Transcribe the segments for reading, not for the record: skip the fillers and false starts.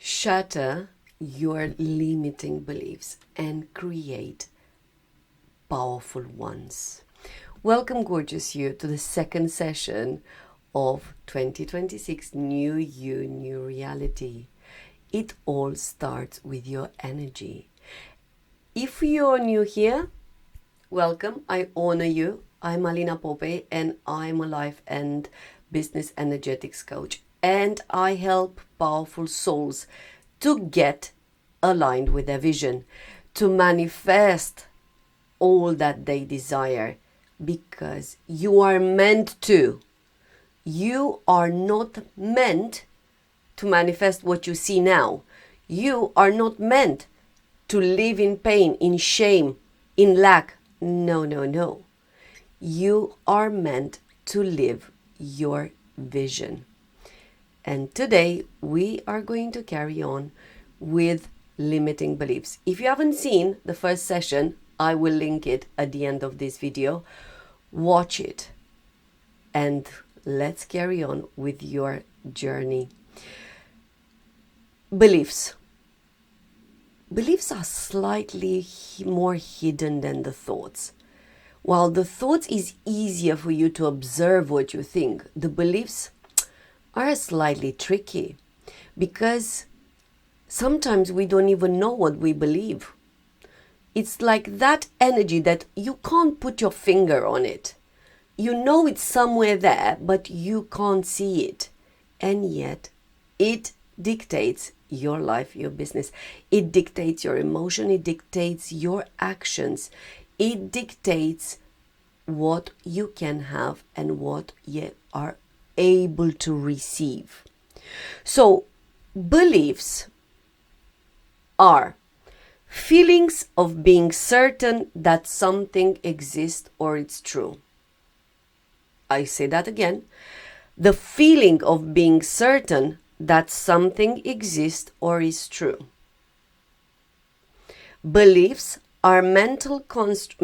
Shatter your limiting beliefs and create powerful ones. Welcome, gorgeous you, to the second session of 2026 New You, New Reality. It all starts with your energy. If you're new here, welcome. I honor you. I'm Alina Apopei and I'm a life and business energetics coach. And I help powerful souls to get aligned with their vision, to manifest all that they desire, because you are meant to. You are not meant to manifest what you see now. You are not meant to live in pain, in shame, in lack. No, no, no. You are meant to live your vision. And today we are going to carry on with limiting beliefs. If you haven't seen the first session, I will link it at the end of this video. Watch it and let's carry on with your journey. Beliefs. Beliefs are slightly more hidden than the thoughts. While the thoughts is easier for you to observe what you think, the beliefs are slightly tricky because sometimes we don't even know what we believe. It's like that energy that you can't put your finger on it. You know it's somewhere there, but you can't see it. And yet it dictates your life, your business. It dictates your emotion. It dictates your actions. It dictates what you can have and what you are able to receive. So beliefs are feelings of being certain that something exists or it's true. I say that again. The feeling of being certain that something exists or is true. Beliefs are mental constructs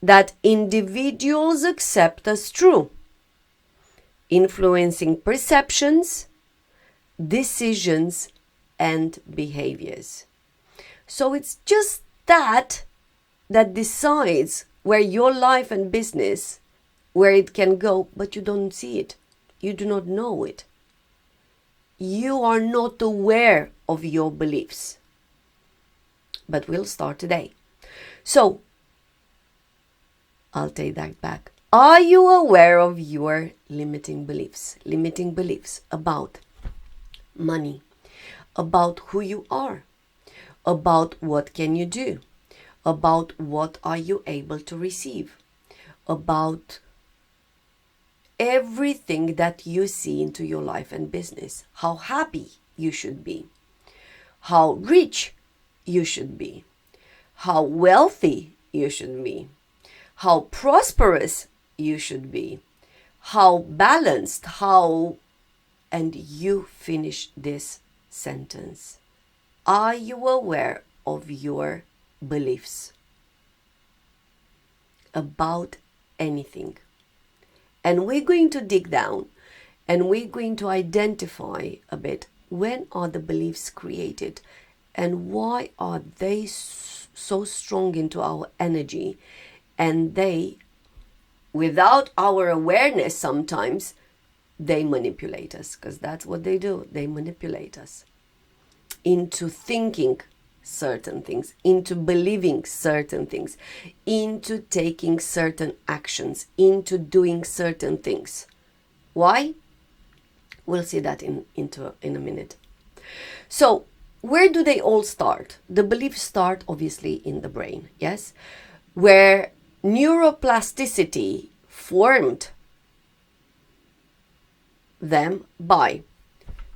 that individuals accept as true, influencing perceptions, decisions, and behaviors. So it's just that decides where your life and business, where it can go, but you don't see it. You do not know it. You are not aware of your beliefs. But we'll start today. So, I'll take that back. Are you aware of your limiting beliefs? Limiting beliefs about money, about who you are, about what can you do, about what are you able to receive, about everything that you see into your life and business, how happy you should be, how rich you should be, how wealthy you should be, how prosperous you should be, how balanced, and you finish this sentence. Are you aware of your beliefs about anything? And we're going to dig down and we're going to identify a bit, when are the beliefs created and why are they so strong into our energy, and they, without our awareness, sometimes they manipulate us, because that's what they do. They manipulate us into thinking certain things, into believing certain things, into taking certain actions, into doing certain things. Why? We'll see that in a minute. So where do they all start? The beliefs start obviously in the brain, yes, where neuroplasticity formed them by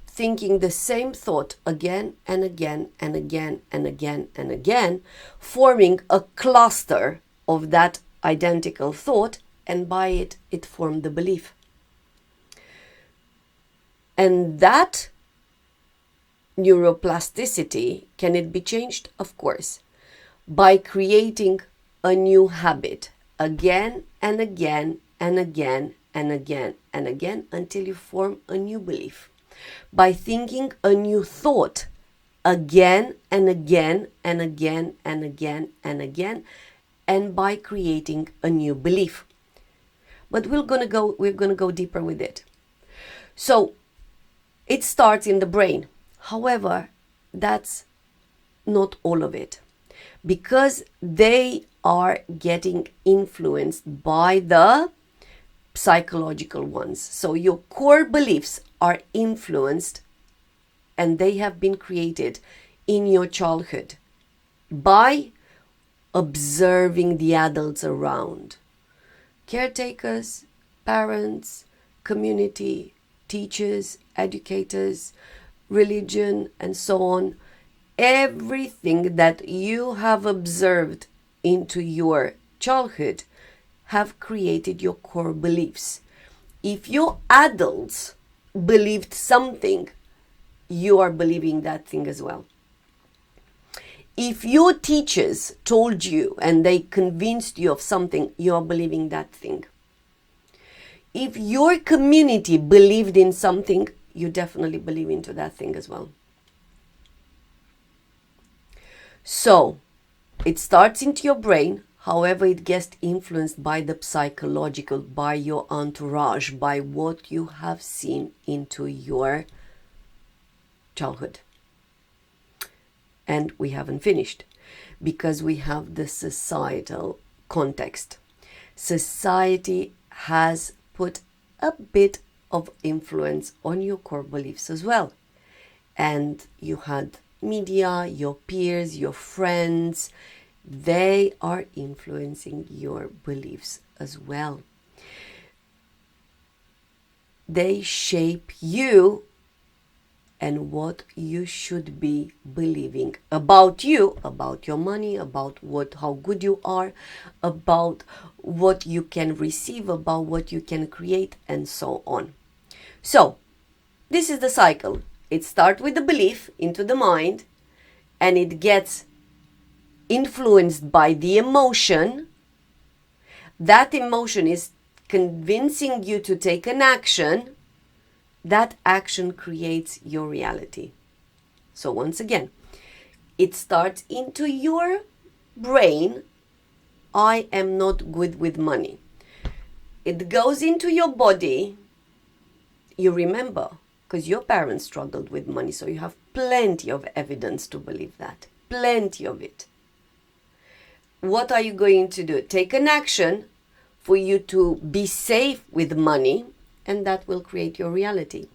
thinking the same thought again and again and again and again and again, forming a cluster of that identical thought, and by it formed the belief. And that neuroplasticity, can it be changed? Of course, by creating a new habit again and again and again and again and again until you form a new belief. by thinking a new thought again and again and again and again and again, and by creating a new belief. But we're gonna go deeper with it. So it starts in the brain. However, that's not all of it, because they are getting influenced by the psychological ones. So your core beliefs are influenced, and they have been created in your childhood by observing the adults around. Caretakers, parents, community, teachers, educators, religion, and so on. Everything that you have observed into your childhood have created your core beliefs. If your adults believed something, you are believing that thing as well. If your teachers told you and they convinced you of something, you are believing that thing. If your community believed in something, you definitely believe into that thing as well. So it starts into your brain. However, it gets influenced by the psychological, by your entourage, by what you have seen into your childhood. And we haven't finished, because we have the societal context. Society has put a bit of influence on your core beliefs as well. And you had media, your peers, your friends, they are influencing your beliefs as well. They shape you and what you should be believing about you, about your money, about how good you are, about what you can receive, about what you can create, and so on. So this is the cycle. It starts with the belief into the mind, and it gets influenced by the emotion. That emotion is convincing you to take an action. That action creates your reality. So once again, it starts into your brain. I am not good with money. It goes into your body. You remember, because your parents struggled with money, so you have plenty of evidence to believe that. Plenty of it. What are you going to do? Take an action for you to be safe with money, and that will create your reality.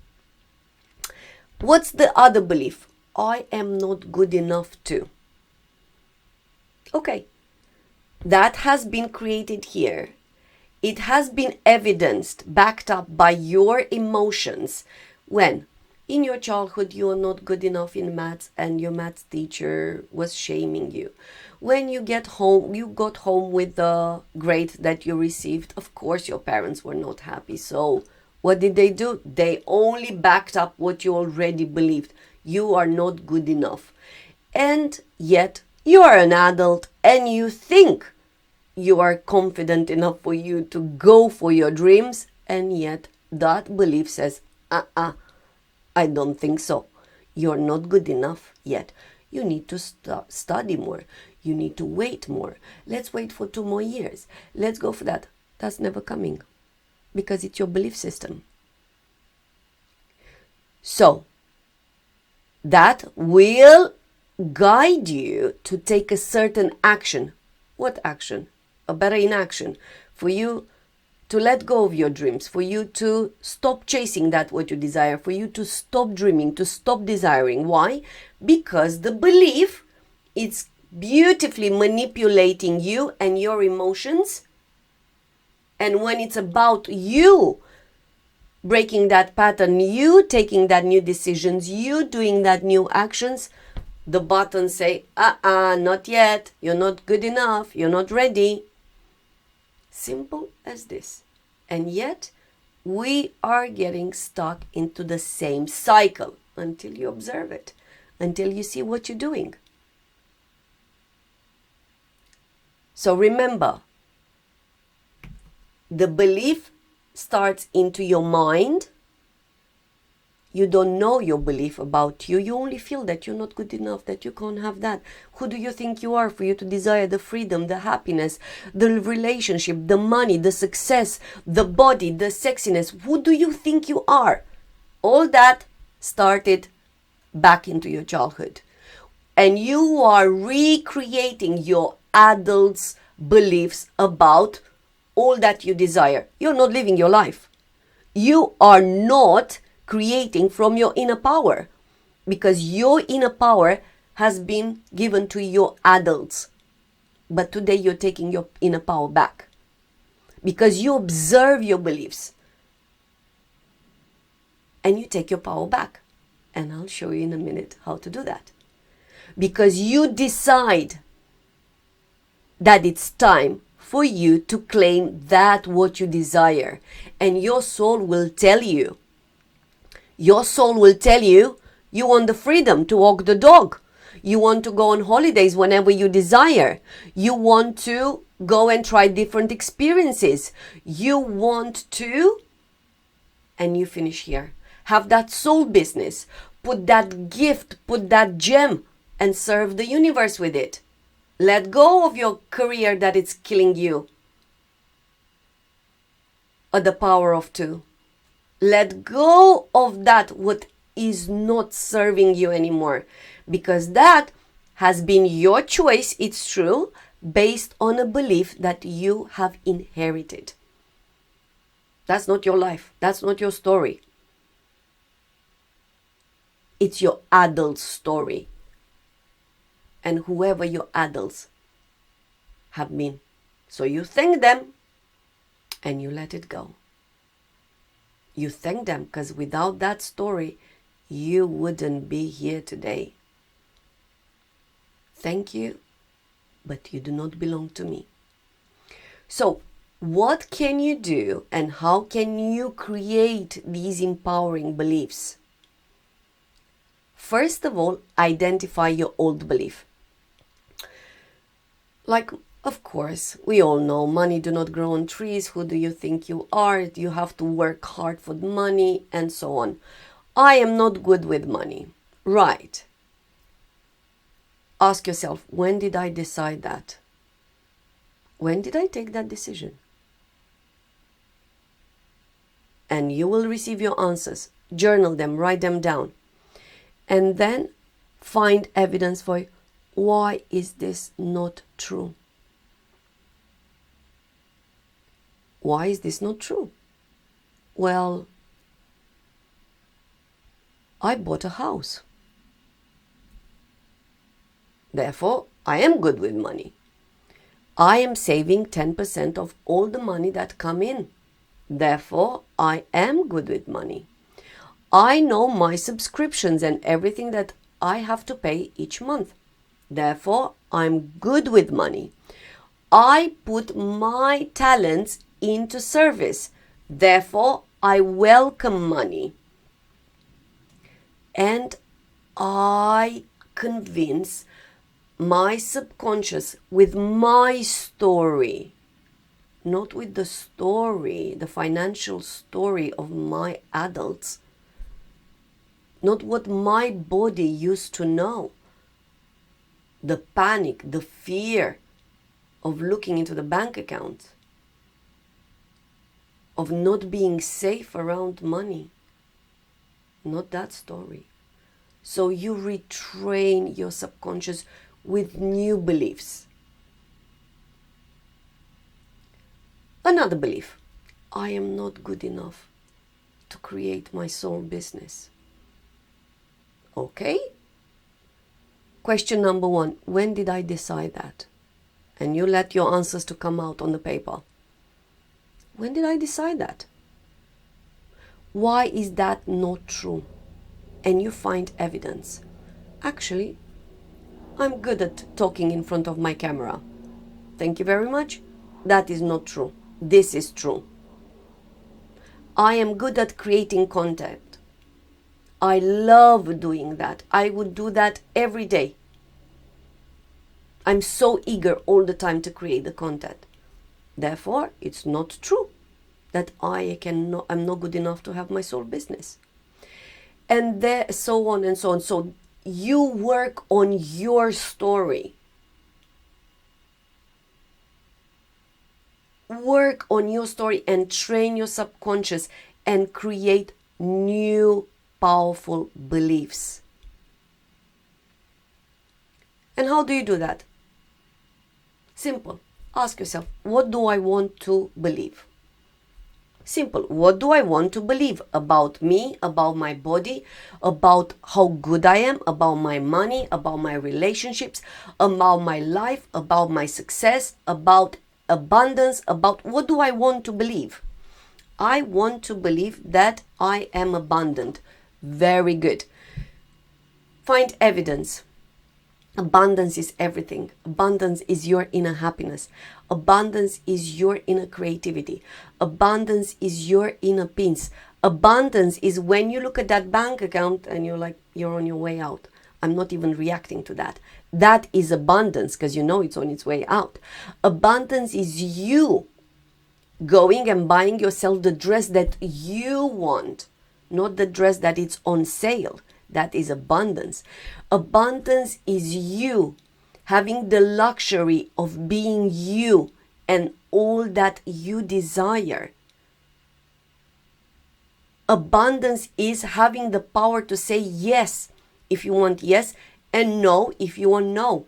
What's the other belief? I am not good enough to. Okay, that has been created here. It has been evidenced, backed up by your emotions. When in your childhood you are not good enough in maths and your maths teacher was shaming you. When you got home with the grade that you received, of course your parents were not happy. So what did they do? They only backed up what you already believed. You are not good enough. And yet you are an adult and you think you are confident enough for you to go for your dreams, and yet that belief says, I don't think so. You're not good enough yet. You need to study more. You need to wait more. Let's wait for 2 more years. Let's go for that. That's never coming, because it's your belief system. So that will guide you to take a certain action. What action? A better inaction. For you to let go of your dreams, for you to stop chasing that what you desire, for you to stop dreaming, to stop desiring. Why? Because the belief, it's beautifully manipulating you and your emotions. And when it's about you breaking that pattern, you taking that new decisions, you doing that new actions, the buttons say, not yet, you're not good enough, you're not ready. Simple as this. And yet we are getting stuck into the same cycle until you observe it, until you see what you're doing. So remember, the belief starts into your mind, You don't know your belief about you. You only feel that you're not good enough, that you can't have that. Who do you think you are for you to desire the freedom, the happiness, the relationship, the money, the success, the body, the sexiness? Who do you think you are? All that started back into your childhood. And you are recreating your adult's beliefs about all that you desire. You're not living your life. You are not creating from your inner power, because your inner power has been given to your adults. But today you're taking your inner power back because you observe your beliefs and you take your power back. And I'll show you in a minute how to do that. Because you decide that it's time for you to claim that what you desire. And your soul will tell you. Your soul will tell you you want the freedom to walk the dog. You want to go on holidays whenever you desire. You want to go and try different experiences. You want to, and you finish here, have that soul business. Put that gift, put that gem, and serve the universe with it. Let go of your career that it's killing you. Or the power of two. Let go of that what is not serving you anymore. Because that has been your choice, it's true, based on a belief that you have inherited. That's not your life. That's not your story. It's your adult story. And whoever your adults have been. So you thank them and you let it go. You thank them because without that story, you wouldn't be here today. Thank you, but you do not belong to me. So, what can you do and how can you create these empowering beliefs? First of all, identify your old belief. Like, of course, we all know money do not grow on trees. Who do you think you are? You have to work hard for the money and so on. I am not good with money. Right. Ask yourself, when did I decide that? When did I take that decision? And you will receive your answers. Journal them, write them down. And then find evidence for why is this not true? Why is this not true? Well, I bought a house. Therefore, I am good with money. I am saving 10% of all the money that come in. Therefore, I am good with money. I know my subscriptions and everything that I have to pay each month. Therefore, I'm good with money. I put my talents into service. Therefore, I welcome money. And I convince my subconscious with my story, not with the story, the financial story of my adults, not what my body used to know. The panic, the fear of looking into the bank account, of not being safe around money. Not that story. So you retrain your subconscious with new beliefs. Another belief. I am not good enough to create my soul business. Okay? Question number 1. When did I decide that? And you let your answers to come out on the paper. When did I decide that? Why is that not true? And you find evidence. Actually, I'm good at talking in front of my camera. Thank you very much. That is not true. This is true. I am good at creating content. I love doing that. I would do that every day. I'm so eager all the time to create the content. Therefore, it's not true that I'm not good enough to have my soul business. and there, so on and so on. So you work on your story. Work on your story and train your subconscious and create new powerful beliefs. And how do you do that? Simple. Ask yourself, what do I want to believe? Simple. What do I want to believe about me, about my body, about how good I am, about my money, about my relationships, about my life, about my success, about abundance, about what do I want to believe? I want to believe that I am abundant. Very good. Find evidence. Abundance is everything. Abundance is your inner happiness. Abundance is your inner creativity. Abundance is your inner peace. Abundance is when you look at that bank account and you're like, you're on your way out. I'm not even reacting to that. That is abundance because you know it's on its way out. Abundance is you going and buying yourself the dress that you want, not the dress that it's on sale. That is abundance. Abundance is you having the luxury of being you and all that you desire. Abundance is having the power to say yes if you want yes and no if you want no.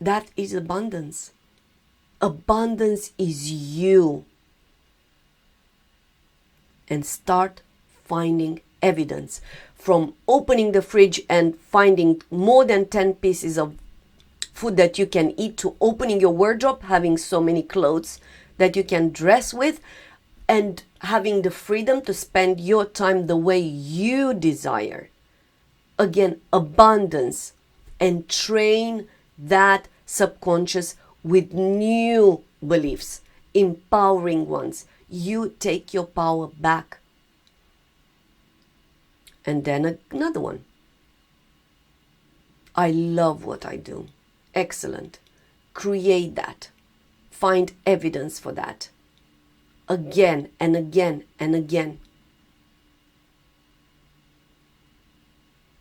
That is abundance. Abundance is you. And start finding evidence. From opening the fridge and finding more than 10 pieces of food that you can eat, to opening your wardrobe, having so many clothes that you can dress with, and having the freedom to spend your time the way you desire. Again, abundance. And train that subconscious with new beliefs, empowering ones. You take your power back. And then another one. I love what I do. Excellent. Create that. Find evidence for that. Again and again and again.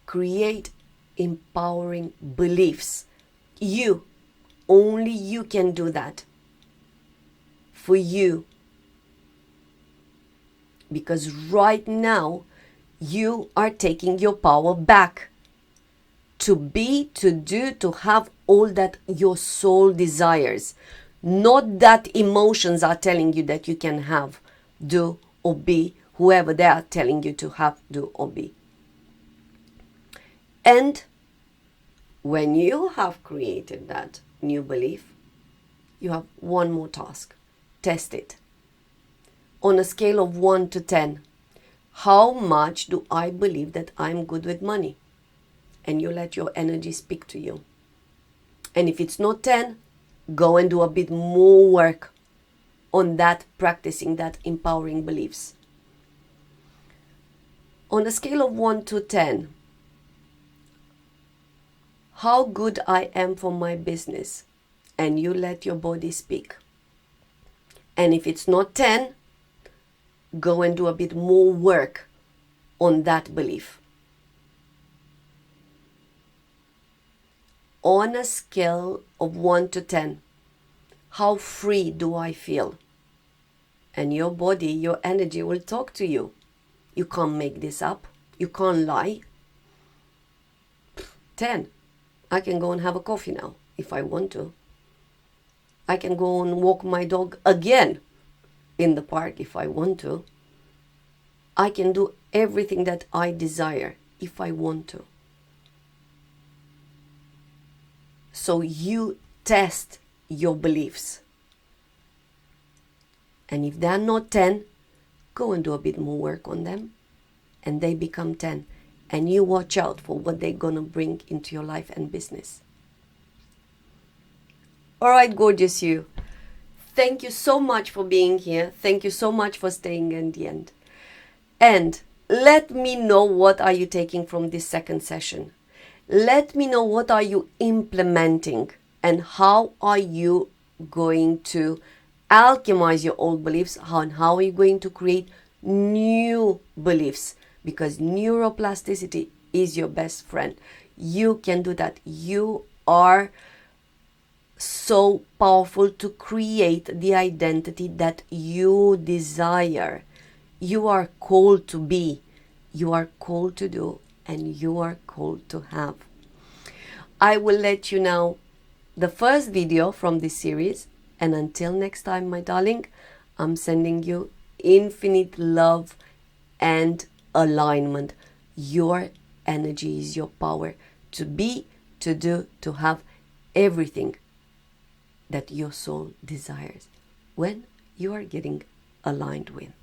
Create empowering beliefs. You, only you can do that. For you. Because right now, you are taking your power back to be, to do, to have all that your soul desires. Not that emotions are telling you that you can have, do, or be, whoever they are telling you to have, do, or be. And when you have created that new belief, you have one more task. Test it. On a scale of 1 to 10, how much do I believe that I'm good with money? And you let your energy speak to you. And if it's not 10, go and do a bit more work on that, practicing that empowering beliefs. On a scale of 1 to 10, how good I am for my business? And you let your body speak. And if it's not 10, go and do a bit more work on that belief. On a scale of 1 to 10, how free do I feel? And your body, your energy will talk to you. You can't make this up. You can't lie. 10. I can go and have a coffee now if I want to. I can go and walk my dog again in the park if I want to. I can do everything that I desire if I want to. So you test your beliefs. And if they're not 10, go and do a bit more work on them. And they become 10. And you watch out for what they're going to bring into your life and business. All right, gorgeous you. Thank you so much for being here. Thank you so much for staying in the end. And let me know what are you taking from this second session. Let me know what are you implementing and how are you going to alchemize your old beliefs and how are you going to create new beliefs because neuroplasticity is your best friend. You can do that. You are so powerful to create the identity that you desire. You are called to be, you are called to do, and you are called to have. I will let you know the first video from this series, and until next time, my darling, I'm sending you infinite love and alignment. Your energy is your power to be, to do, to have everything that your soul desires when you are getting aligned with.